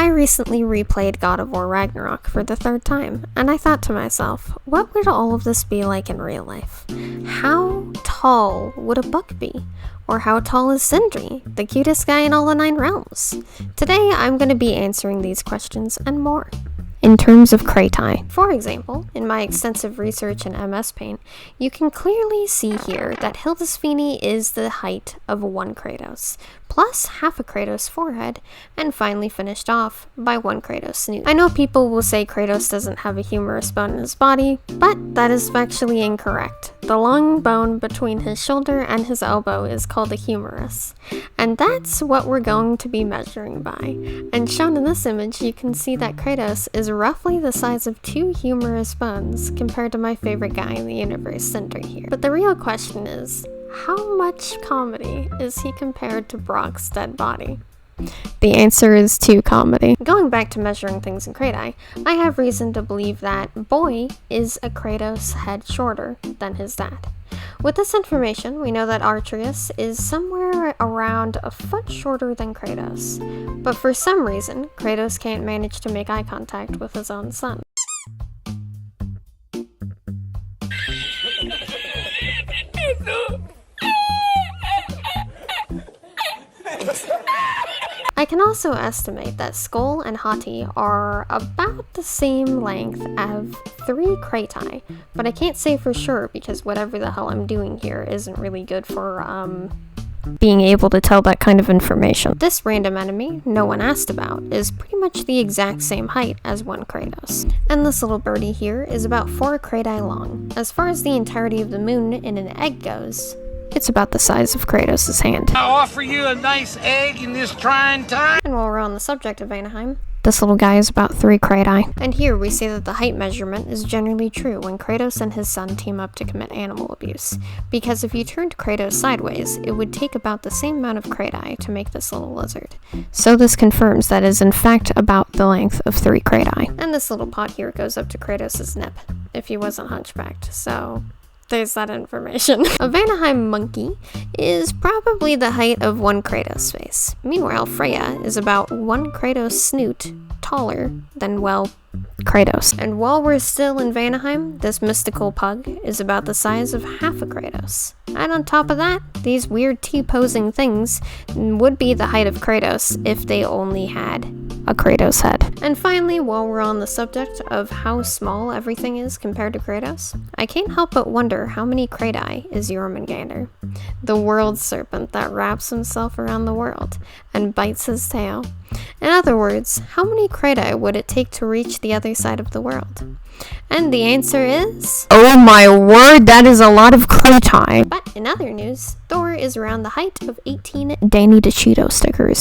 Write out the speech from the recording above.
I recently replayed God of War Ragnarok for the third time, and I thought to myself, what would all of this be like in real life? How tall would a buck be? Or how tall is Sindri, the cutest guy in all the 9 realms? Today, I'm going to be answering these questions and more. In terms of krati. For example, in my extensive research in MS Paint, you can clearly see here that Hildisvíni is the height of 1 Kratos, plus half a Kratos forehead, and finally finished off by 1 Kratos snoot. I know people will say Kratos doesn't have a humerus bone in his body, but that is factually incorrect. The long bone between his shoulder and his elbow is called a humerus, and that's what we're going to be measuring by. And shown in this image, you can see that Kratos is roughly the size of 2 humerus bones compared to my favorite guy in the universe, Sindri here. But the real question is, how much comedy is he compared to Brock's dead body? The answer is 2 comedy. Going back to measuring things in krati, I have reason to believe that Boy is a Kratos head shorter than his dad. With this information, we know that Atreus is somewhere around a foot shorter than Kratos, but for some reason, Kratos can't manage to make eye contact with his own son. I can also estimate that Skull and Hati are about the same length of 3 krati, but I can't say for sure because whatever the hell I'm doing here isn't really good for, being able to tell that kind of information. This random enemy, no one asked about, is pretty much the exact same height as 1 Kratos. And this little birdie here is about 4 krati long. As far as the entirety of the moon in an egg goes, it's about the size of Kratos' hand. I offer you a nice egg in this trying time. And while we're on the subject of Vanaheim, this little guy is about 3 krati. And here we see that the height measurement is generally true when Kratos and his son team up to commit animal abuse. Because if you turned Kratos sideways, it would take about the same amount of krati to make this little lizard. So this confirms that it is in fact about the length of 3 krati. And this little pot here goes up to Kratos' nip, if he wasn't hunchbacked, so there's that information. A Vanaheim monkey is probably the height of 1 Kratos face. Meanwhile, Freya is about 1 Kratos snoot taller than, well, Kratos. And while we're still in Vanaheim, this mystical pug is about the size of half a Kratos. And on top of that, these weird T-posing things would be the height of Kratos if they only had a Kratos head. And finally, while we're on the subject of how small everything is compared to Kratos, I can't help but wonder how many krati is Jormungandr, the world serpent that wraps himself around the world and bites his tail. In other words, how many krati would it take to reach the other side of the world? And the answer is, oh my word, that is a lot of krati. But in other news, Thor is around the height of 18 Danny DeCito stickers.